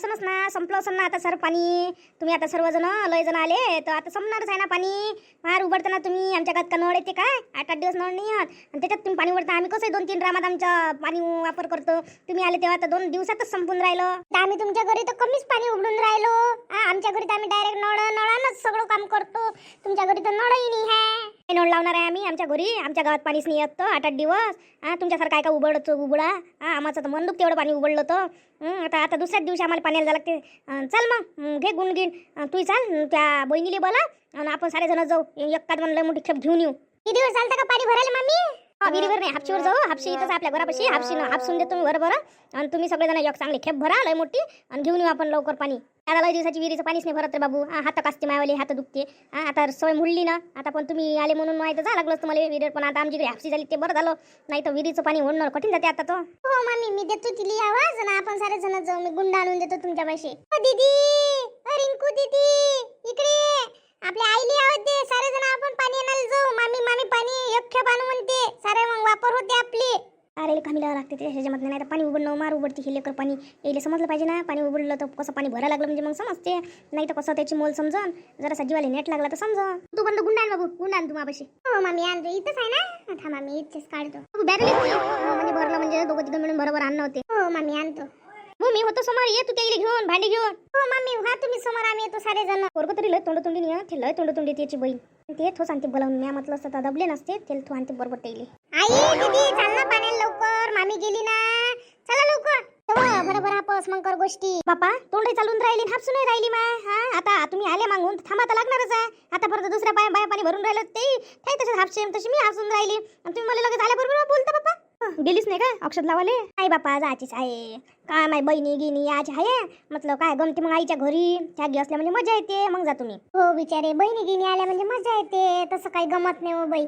असनच ना, संपलं असं ना आता सर पाणी. तुम्ही आता सर्वजण लय जण आले तर आता संपणारच आहे ना पाणी. फार उघडताना तुम्ही आमच्या गात का नळ येते काय? 8-8 दिवस नळ नाही येत आणि त्याच्यात तुम्ही पाणी उघडता. आम्ही कसं 2-3 रामात आमचं पाणी वापर करतो. तुम्ही आले तेव्हा तर 2 दिवसातच संपून राहिलं. तर आम्ही तुमच्या घरी तर कमीच पाणी उघडून राहिलो. आमच्या घरी तर आम्ही डायरेक्ट नळानंच सगळं काम करतो. तुमच्या घरी तर नळही नाही आहे. नळ लावणार आहे आम्ही आमच्या घरी. आमच्या गावात पाणीच नाही येत 8-8 दिवस. तुमच्यासारखं काय का उघडा. आम्हाचं तर मन दुख तेवढं पाणी उघडलं तर. आता दुसऱ्याच दिवशी आम्हाला पाण्याला जायला लागते. चल मग घे गुणगिन. तू चाल त्या बहिणीले बोला आणि आपण सारे जण जाऊ. एकात म्हणलं मोठी खेप घेऊन येऊ. किती दिवस चालतं का पाणी भरायला मामी? विहिरीवर नाही, हापशीवर जाऊ. हापशी इथंच आपल्या घरापाशी. हापसून देतो मी बरोबर. आणि तुम्ही सगळेजण एक चांगली खेप भरा लय मोठी आणि घेऊन येऊ आपण लवकर पाणी. आता लय दिवसाची विहिरीचं पाणीच नाही भरत रे बाबू. हात कासते मायवाले, हात दुखते. आता सवय मुडली ना. आता पण तुम्ही आले म्हणून माहिती झालं लागलं तुम्हाला विहिरीवर. पण आता आमची हापशी झाली ते बरं झालं. नाही तर विहिरीचं पाणी ओढणं कठीण जाते आता तो. हो मामी, मी देतो तिली आवाज ना. आपण सारे जण जाऊ. मी गुंड आणून देतो तुमच्यापाशी. दीदी, रिंकू दीदी इकडे. आपल्या आईली आवाज दे. सारे जण आपण पाणी आणायला जाऊ. मामी पाणी एक खेप आणू म्हणते. सारे मग वापर होते आपली. अरे कामी लावा लागते ते जमत नाही तर पाणी उघडणं मार उघडते हे लेकर पाणी. यायला समजलं पाहिजे ना. पाणी उघडलं तर कसं पाणी भरायला लागलं म्हणजे मग समजते. नाही तर कसं त्याची मोल समजन. जरासा जीवाला नेट लागला तर समजा. तू पण गुंड आण बाबू. गुंड आण तुम्हापाशी. हो मामी आणतो. इथंच आहे ना. थांबा मी इथेच काढतो. बॅरल म्हणजे भरलं म्हणजे दोघं तिघं मिळून बरोबर आणणं होते. हो मामी आणतो. हो मी होतो समोर. ये तू त्याला घेऊन भांडी घेऊन. हो मामी हा तुम्ही समोर. आम्ही येतो सारे जण. पोरगं तरी लय तोंडतोंडी नाही. ते लय तोंडतोंडी त्याची बहीण. ते थो सांगते बोलावून. मी म्हटलं असतं तर दबले नसते. तेल थो आणते बरोबर त्याला. आई दीदी चाल ना पाण्याला लवकर. मामी गेली ना. चला लवकर. बरोबर आपस मग कर गोष्टी. बापा तोंडही चालून राहिली हापसून नाही राहिली माय. आता तुम्ही आले मागून थांबा तर लागणारच आहे. आता परत दुसऱ्या बाया पाणी भरून राहिलं ते काही तसं हापशे तशी मी हासून राहिली. आणि तुम्ही मला लगेच आल्याबरोबर बोलता बापा. गेलीच नाही काय अक्षत लावाले? आई बापा जायचीच आहे. काय माय बहिणी गिनी आज आहे म्हटलं काय गमते मग आईच्या घरी. त्यागी असल्या म्हणजे मजा येते. मग जा तुम्ही. हो बिचारे बहिणी गिनी आल्या म्हणजे मजा येते. तसं काही गमत नाही हो बाई.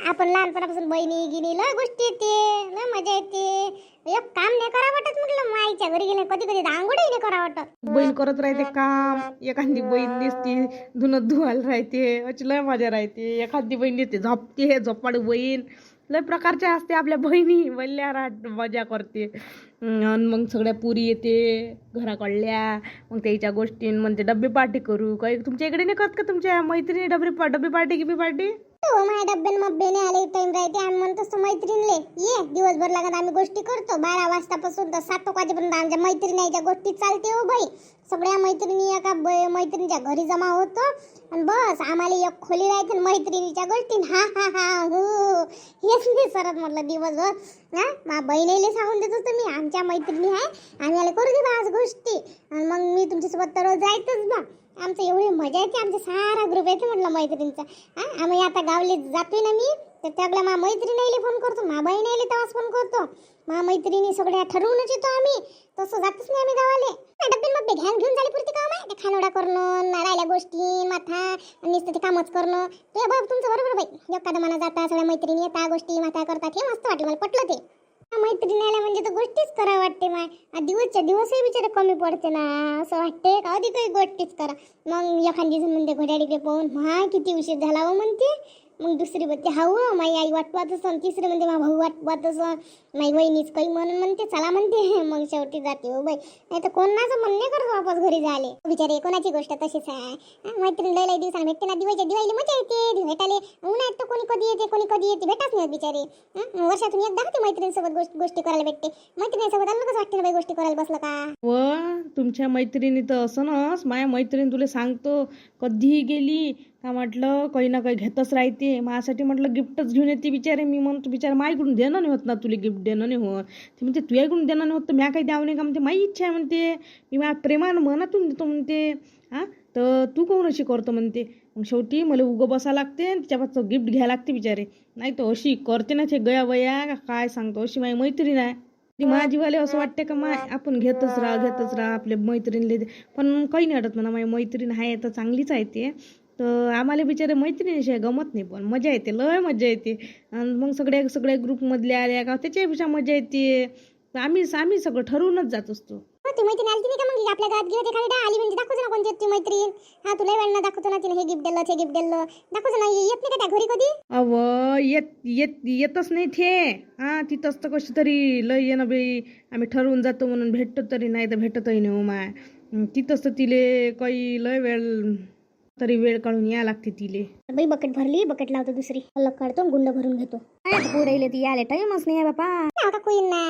आपण लहानपणापासून बहिणी गिनी लय गोष्टी येते. लय मजा येते. एक काम नाही करा वाटत म्हटलं. मग आईच्या घरी गेले कधी आंघोळही नाही करा वाटत. बहीण करत राहते काम. एखादी बहीण दिसती धुणं धुवायला राहते. अशी लय मजा राहते. एखादी बहीण दिसते झोपते. झोपाळू बहीण लय प्रकारच्या असते आपल्या बहिणी. वल्ल्या मजा करते. मग सगळ्या पुरी येते घराकडल्या. मग त्याच्या गोष्टी म्हणते डब्बे पार्टी करू. काही तुमच्या इकडे नाही करत का तुमच्या मैत्रिणी डब्बे पार्टी गिबी पार्टी? हो माझ्या डब्यान मब्बेने आले टाइम राहते. आम्ही म्हणतो मैत्रिणीले ये दिवसभर लागत आम्ही गोष्टी करतो. 12 वाजतापासून तर 7 वाजेपर्यंत आमच्या मैत्रिणीच्या गोष्टी चालते हो बाई. सगळ्या मैत्रिणी एका मैत्रिणीच्या घरी जमा होतो आणि बस आम्हाला एक खोली राहते मैत्रिणीच्या गोष्टी. हा हो हेच नाही सरत म्हटलं दिवसभर. माझ्या बहिणीला सांगून देतो तुम्ही आमच्या मैत्रिणी आहे. आम्ही आले करू दे आज गोष्टी. आणि मग मी तुमच्यासोबत तर जायचंच बा. आमचं एवढी मजा येते. आमचा सारा ग्रुप येते म्हटलं मैत्रिणीचा. आम्ही आता गावले जातोय ना मी तर त्यागला माझ्या मैत्रिणीला फोन करतो. माझ्या बहिणीला तेव्हाच फोन करतो. माझ्या मैत्रिणी सगळ्या ठरवूनच येतो आम्ही. तसं जातच नाही आम्ही गावाले. डब्बे मग घेऊन झाली पुरती काम आहे. ते खानोडा करणं राहिल्या गोष्टी माथा नुसतं ते कामच करणं. ते बघ तुमचं बरोबर बाई. एखादा मला जाता सगळ्या मैत्रिणी येता गोष्टी माथा करतात. हे मस्त वाटलं मला पटलं ते. मैत्रिणीला म्हणजे तर गोष्टीच करा वाटते माय. दिवसच्या दिवसही बिचारे कमी पडते ना. असं वाटते का अधिक गोष्टीच करा. मग एखादी जण म्हणते घड्याळीकडे पाहून हा किती उशीर झाला हो म्हणते. मग दुसरी म्हणते हाऊ माझी आई वाटवात असं. तिसरी म्हणते माझा भाऊ वाटवात असं. माझी वहिनीच काही म्हणते चला म्हणते. मग शेवटी जाते हो बाई. नाही तर कोणाचं मन नाही करत वापस घरी जायले. बिचारे कोणाची गोष्ट तशीच आहे. मैत्रीण लय दिवसांनी भेटते ना. दिवाळीला मजा येते. भेटायला उन्हाळ्यात तर कोणी कधी येते भेटाच नाही बिचारे. वर्षातून एकदा होते मैत्रिणीसोबत गोष्टी करायला भेटते. मैत्रिणीसोबत अलगच वाटते ना बाई गोष्टी करायला बसलं का. व तुमच्या मैत्रिणी तर असं नस. माझ्या मैत्रिणी तुला सांगतो कधीही गेली का म्हटलं काही ना काही घेतच राहते. माझ्यासाठी म्हटलं गिफ्टच घेऊन येते बिचारे. मी म्हणतो बिचारे माझ्याकडून देणं नाही होत ना तुला गिफ्ट देणं नाही होत. ते म्हणते तुझ्याकडून देणं नाही होत तर म्या काही द्यावं नाही का म्हणते. माझी इच्छा आहे म्हणते. मी माझ्या प्रेमानं मनातून देतो म्हणते. तर तू कोण अशी करतो म्हणते. मग शेवटी मला उगं बसा लागते आणि तिच्यापासून गिफ्ट घ्यायला लागते बिचारे. नाही तर अशी करते ना ते गया वया का काय सांगतो. अशी माझी मैत्रीण आहे. ती माझ्या जीवाला असं वाटते का माय आपण घेतच राहा आपल्या मैत्रिणीला. पण काही नाही वाटत म्हणा. माझी मैत्रीण आहे तर चांगलीच आहे ते. तर आम्हाला बिचारे मैत्रिणीशिवाय गमत नाही. पण मजा येते लय मजा येते. आणि मग सगळ्या ग्रुपमधल्या आल्या का त्याच्यापेक्षा मजा येते. आम्ही सगळं ठरवूनच जात असतो. ती मैत्रीण आली नाही का मग आपल्या गावात गेली एखादी आली म्हणजे दाखवतो ना कोणती ती मैत्रीण. हा तुला वेळ ना दाखवतो ना तिने हे गिफ्ट दिलं ते गिफ्ट दिलं दाखवतो ना. येत नाही का त्या घरी कधी? अव येतच नाही थे. हा तिथंच तर कशी तरी लय ये ना बाई. आम्ही ठरवून जातो म्हणून भेटतो तरी नाही तर भेटतही नाही. माय तिथंच तर तिले काही लय वेळ काढून या लागते तिले. बाई बकेट भरली बकेट लावतो दुसरी अलग काढतो गुंड भरून घेतो. पोरायले ती यायला टाइमच नाही आहे बापा. का कोई ना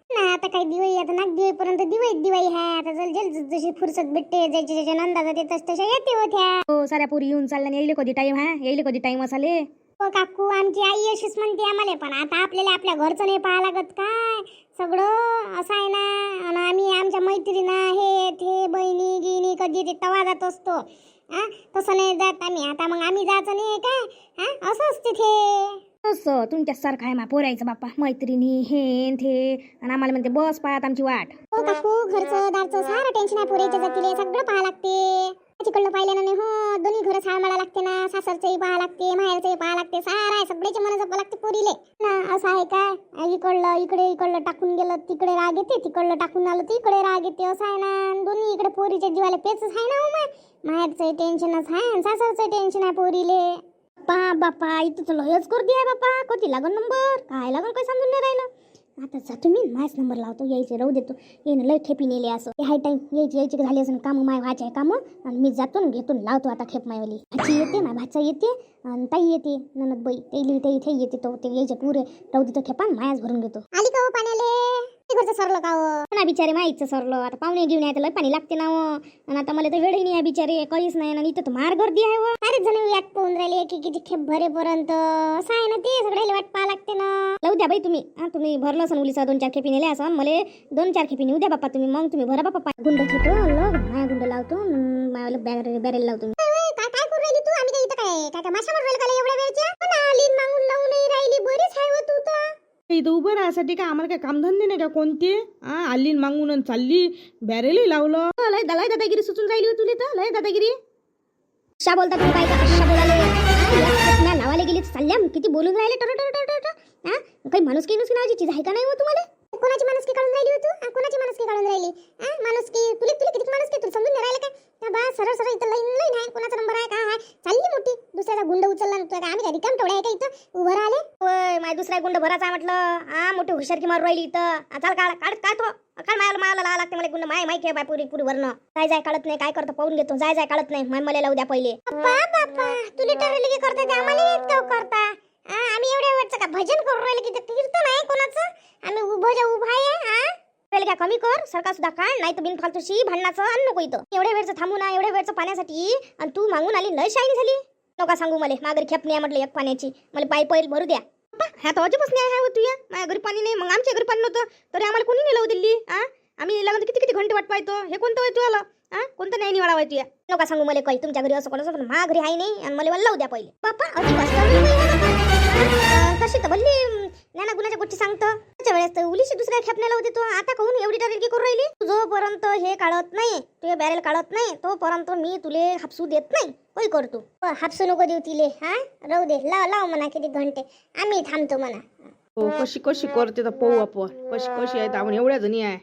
आता काही दिवाळी आता नाग दिवाळीपर्यंत दिवाळी आहे. आता जल जशी फुरसत भेटते ज्याच्या ज्याच्या नंदा जाते तशा येते होत्या. हो साऱ्या पोरी येऊन चालल्या येईल कधी टाइम हा येईल कधी टाइम असाले. हो काकू आमची आई अशीच म्हणते आम्हाला पण आता आपल्याला आपल्या घरचं नाही पाहा लागत काय सगळं असं आहे ना. आणि आम्ही आमच्या मैत्रिणी हे ते बहिणी गिणी कधी ते तवा जात असतो. तसं नाही जात आम्ही. आता मग आम्ही जायचं नाही काय असं असते ते. असं तुमच्यासारखं आहे मा पोरायचं बाप्पा मैत्रिणी हे थे आणि आम्हाला म्हणते बस पाहत आमची वाट. हो काकू घरचं दारचं सारं टेन्शन आहे पोरायच्या जातीले सगळं पाहा लागते. तिकडलं पाहिलं नाही हो दोन्ही घर सांभाळा लागते ना. सासरचंही पाहा लागते माहेरचंही पाहा लागते सारं आहे सगळ्याचे मन जपा लागते पोरीले ना. असं आहे काय इकडलं टाकून गेलं तिकडे राग येते तिकडलं टाकून आलं तिकडे राग येते असं आहे ना. दोन्ही इकडे पोरीच्या जीवाला पेचच आहे ना. हो माहेरचंही टेन्शनच आहे सासरचं टेन्शन आहे पोरीले. बापा इथं तर लयच गर्दी आहे बापा. कधी लागन नंबर काय लागन काही समजून नाही राहिलं. आता जातो मी माझ नंबर लावतो यायचे राहू देतो. येणं लय खेपी नेले असं हाय टाइम यायची झाली असं काम माय व्हायचे आहे कामं आणि मी जातो घेतो लावतो आता खेप मायवाली. भाची येते माय भाचा येते आणि ताई येते ननद बाई ते इथे येते तो ते यायचे पुरे राहू देतो खेपा मायाच भरून घेतो. आली का हो पाण्याले घरचं सरलं का ना बिचारे माईचं सरलं. आता पाहुणे घेऊन यायचं लय पाणी लागते ना. आणि आता मला तर वेळही नाही आहे बिचारे काहीच नाही ना. इथं तर मार गर्दी आहे. अरे जण वाट पाहून राहिले की किती खेप भरेपर्यंत असं आहे ना. ते सगळ्याला वाट पाहा लागते ना. लावू द्या बाई तुम्ही भरलं असं मुलीचा 2-4 खेपी नेले असं मला 2-4 खेपी नेऊ द्या बाप्पा तुम्ही. मग तुम्ही भरा बाप्पा गुंड घेतो माया गुंड लावतो मायाला बॅरेल लावतो. काय करू राहिली तू? आम्ही इथं काय माशा मारून राहिलो का एवढ्या वेळच्या आली मागून लावून नाही राहिली. बरीच आहे तू तर इथं उभं राहायसाठी काय आम्हाला काय कामधंदे नाही का कोणते? आली मागून चालली बॅरेलही लावलं. लय दादागिरी सुचून राहिली तुला तर लय दादागिरी. कशा बोलता तुम्ही काय कशा बोलाले लावायला गेली चालल्या किती बोलून राहिले काही माणुसकी नावाची चीज आहे का नाही हो तुम्हाला? कोणाची माणुसकी काढून राहिली होती? कोणाची माणुसकी काढून राहिली? माणुसकी तुला किती माणुसकी तुला समजून नाही राहिलं काय? बा सरळ इथं लाईन आहे कोणाचा नंबर आहे का आहे चालली मोठी दुसऱ्याचा गुंड उचलला ना. आम्ही काय रिकाम ठेवला आहे का इथं उभं राहिले? होय माझ्या दुसरा गुंड भराचा म्हटलं मोठी हुशारकी मारू राहिली इथं. चाल काढ तो काढ मायाला ला लागते मला गुंड माय खेळ पुरी वरण जाय काढत नाही काय करतो पाहून घेतो. जाय काढत नाही मला लावू द्या पहिले. बापा तुला ठरवलं की करता ते आम्हाला करता. आम्ही एवढ्या वेळचं का भजन करू राहिले की कीर्तन आहे कोणाचं? आम्ही उभा आहे पहिले काय कमी कर सरकार सुद्धा काढ नाही तर बिनफालतूशी भांडणाचं आण नको इथं. एवढ्या वेळचं थांबू ना एवढ्या वेळचं पाण्यासाठी आणि तू मागून आली लय शाईन झाली. नका सांगू मला माघारी खेप नाही म्हटलं एक पाण्याची मला पाईल भरू द्या. ह्या तर अजूनच नाही आहे तू या माझ्या घरी पाणी नाही. मग आमच्या घरी पाणी नव्हतं तरी आम्हाला कोणी नाही लावू दिल्ली. आम्ही लागून किती घंटे वाट पाहतो. हे कोणतं वाय तू आला कोणतं नाही निवाडा वाय तू या. नका सांगू मला काही तुमच्या घरी असं कोणाचं पण माझ्या घरी आहे नाही आणि मला लावू द्या पहिले. बापा कशी तर बल्ली नाना गुणाच्या गोष्टी सांगतं त्याच्या वेळेस तर उलीशी दुसऱ्या खेप नाही लावू देतो. आता कहून एवढी टरेलकी करू राहिली? जोपर्यंत हे काढत नाही तुझे बॅरेल काढत नाही तोपर्यंत मी तुले हापसू देत नाही. होय करतो हापसू नको देऊ तिले. राहू दे लाव म्हणा किती घंटे आम्ही थांबतो म्हणा. कशी करते तर पाहू आपण कशी आहे. आपण एवढ्या जणी आहे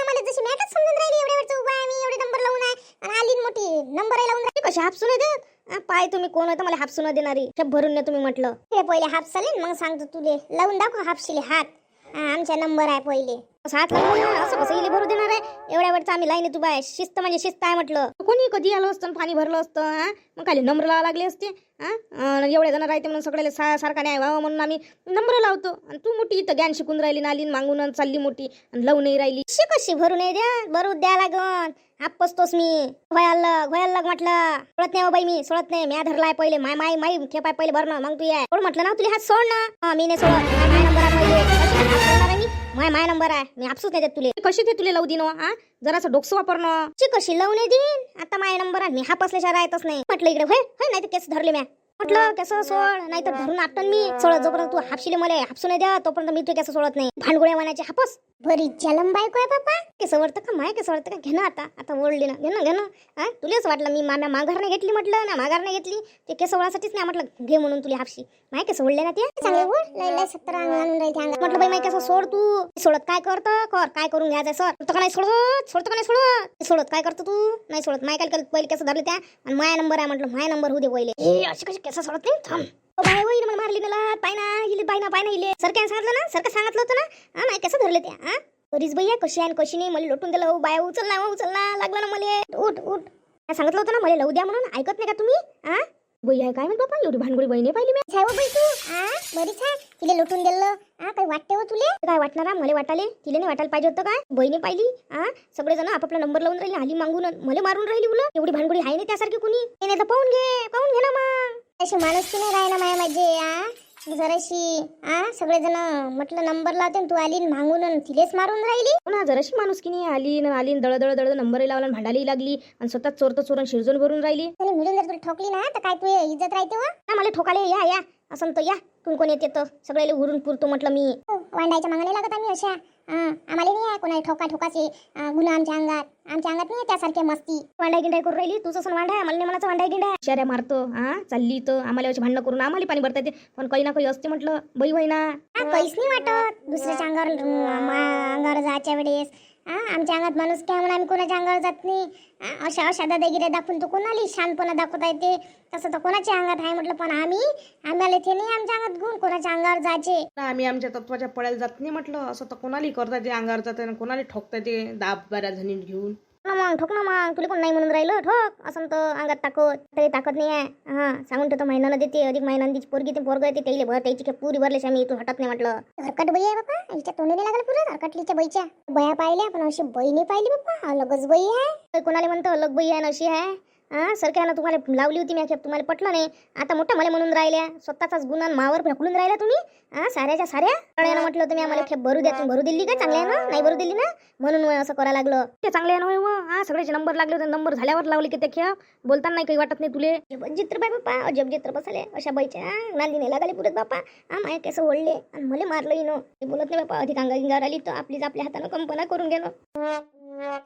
मला जशी मॅटच समजून राहिली एवढ्या वेळचं उभा आहे मी एवढे नंबर लावून आहे आणि आली मोठी नंबर लावून राहिली. कशी हापसू नाही देत? पाय तुम्ही कोण होतं मला हापसू न देणारी खेप भरून नाही तुम्ही म्हटलं. पहिले हापसाले मग सांगतो तुले लावून दाखव हापशीले हात. आमचा नंबर आहे पहिले हात लावून असं कसं इले भरू देणार आहे? एवढ्या वेळचं आम्ही लाईन उभा आहे. शिस्त म्हणजे शिस्त आहे म्हटलं. कोणी कधी आलं असतं पाणी भरलं असतं मग खाली नंबर लावा लागले असते. एवढे जण राहते म्हणून सगळ्याला सारखा नाही व्हावं म्हणून आम्ही नंबर लावतो. आणि तू मोठी इथं ज्ञान शिकून राहिली नालीन मागून चालली मोठी आणि लावून नाही राहिली. कशी भरू नाही द्या भरू द्या लागन. हापसतोस मी घोयाला म्हटलं सोडत नाही बाई मी सोडत नाही. म्या धरलाय पहिले माय खेपाय पहिले भरणं मग तू या म्हटलं ना तुला हात सोड ना. मी नाही सोडत माय नंबर आहे पहिले माय नंबर आहे मी हापसूच नाही देत तुले. कशी ते तुले लावू दिन जरासं डोकसं वापरणं कशी लावून देईन. आता माय नंबर आहे मी हापसल्याशिवाय राहतच नाही म्हटलं इकडे होय नाही तर केस धरले म्या म्हटलं केस सोड, नाही तर धरून आपटन मी. सोड जोपर्यंत तू हापशिले मला हापसू नाही द्या तोपर्यंत मी तू केस सोडत नाही. भांडगोळ्या वानाचे हापस बरी जलम बायको आहे बापा. केस वळतं का माय केस वळतं का? घे ना आता ओढली ना, घे ना. हा तुलाच वाटलं मी माघार नाही घेतली, म्हटलं ना माघार नाही घेतली ते केस वळासाठीच नाही म्हटलं घे म्हणून तुला हापशी. माय केस ओढले ना ते चांगले ओढ लय 17 आणून राहील. म्हटलं बाई माय केस सोड तू. सोडत काय करतं कर, काय करून घ्यायचं सर. सोडतं का नाही सोडत का नाही सोडत काय करतो तू? नाही सोडत. माय काल पहिले केस धरले त्या आणि माया नंबर आहे म्हटलं माया नंबर होऊ दे पहिले. अशी कशी केस सोडत नाही थांब. बाय होईल मला मारली मला पाय ना हिले सर काय सांगितलं ना, सर काय सांगितलं होतं ना. हा माय केस धरले त्या. हा बरीच बाई आहे कशी आहे कशी नाही. मला लोटून दिलं बाया. उचल ना लागलं ना मला. उठ काय सांगितलं होतं ना मला लावू द्या म्हणून. ऐकत नाही का तुम्ही? हा बाई आहे काय म्हणत बाबा एवढी भानगडी बहिणी पाहिली मी. बाई तू बरीच आहे तिला लुटून दिलं. काय वाटते हो तुले? काय वाटणार मला वाटाले तिला नाही वाटायला पाहिजे होतं काय. बहिणी पाहिली सगळेजण आपापला नंबर लावून राहिले हाली मागून मला मारून राहिली मुलं. एवढी भानगडी आहे नाही त्यासारखी कुणी नाही तर पाहून घे ना मग. अशी माणूस की नाही राहिना माया माझे जराशी सगळेजण म्हटलं नंबर लावते तू आली मागून तिलेच मारून राहिली. ना जराशी माणूस की नाही आली दळ नंबर लावला भांडायला लागली आणि स्वतः चोरून शिरजून भरून राहिली. मिळून जर तुला ठोकली ना तर काय तू इज्जत राहते हो. मला ठोकाले या असं तर या कोण येते तर सगळ्याला उरून पुरतो म्हटलं मी. वांडायच्या मागणे लागत आम्ही अशा. आम्हाला नाही आहे कोणा ठोकाचे गुन्हा आमच्या अंगात नाही त्यासारखे मस्ती. वांडाय गिंडाय करून राहिली तुझं असं वांडाय आम्हाला नाही म्हणायचं वांडाय गिंडाय. शेऱ्या मारतो चालली तर आम्हाला अशी भांडणं करून आम्हाला पाणी भरता येते पण काही ना काही असते म्हटलं बाई होईना. काहीच नाही वाटत दुसऱ्याच्या अंगावर जायच्या वेळेस. आमच्या अंगात माणूस काय म्हणून आम्ही कोणाच्या अंगावर जात नाही. अशा दादागिऱ्या दाखवून तो कोणाला शानपणा दाखवता येते तसं तर कोणाच्या अंगात आहे म्हटलं. पण आम्हाला ते नाही आमच्या अंगात गुण कोणाच्या अंगावर जायचे. आम्ही आमच्या तत्वाच्या पळायला जात नाही म्हटलं. असं तर कोणालाही करता ते अंगावर जाते कोणाला ठोकता ते 10-12 जणी घेऊन. ठोक ना मग तुला कोण नाही म्हणून राहिलं ठोक असं तर अंगात ताकद नाही आहे. सांगून ठेवतो महिन्यानं देते अधिक महिन्यानं तिची पोरगी ते पोरग येते त्याला भर त्याची पुरी भरल्याशी आम्ही इथून हटत नाही म्हटलं. हरकत बाई आहे बापा हिच्या तोंडीने लागलं पुरं हरकटलीच्या बाईच्या बया पाहिल्या पण अशी बाई नाही पाहिली बाप्पा. अलगच बाई आहे. कोणाला म्हणतं अलग बाई आहे ना अशी आहे. सरकारनं तुम्हाला लावली होती मी तुम्हाला पटलं नाही. आता मोठं मला म्हणून राहिल्या स्वतःचाच गुन्हा मावर फेकून राहिल्या तुम्ही. साऱ्याच्या साऱ्या कळ्यानं म्हटलं तुम्ही आम्हाला खेप भरू द्या. भरू दिली का चांगल्या ना नाही भरू दिली ना म्हणून असं करायला लागलं. ते चांगल्या ना सगळ्याचे नंबर लागले होते नंबर झाल्यावर लावले की ते खेप बोलताना नाही काही वाटत नाही तुले. जित्र बाय बाप्पा अजब जित्र बसले अशा बाईच्या नांदीने लागले पुरत बाप्पा. माय केस ओढले आणि मला मारलं बोलत नाही बाप्पा अधिक अंगावर आली तर आपलीच आपल्या हातानं कंपना करून घेणं.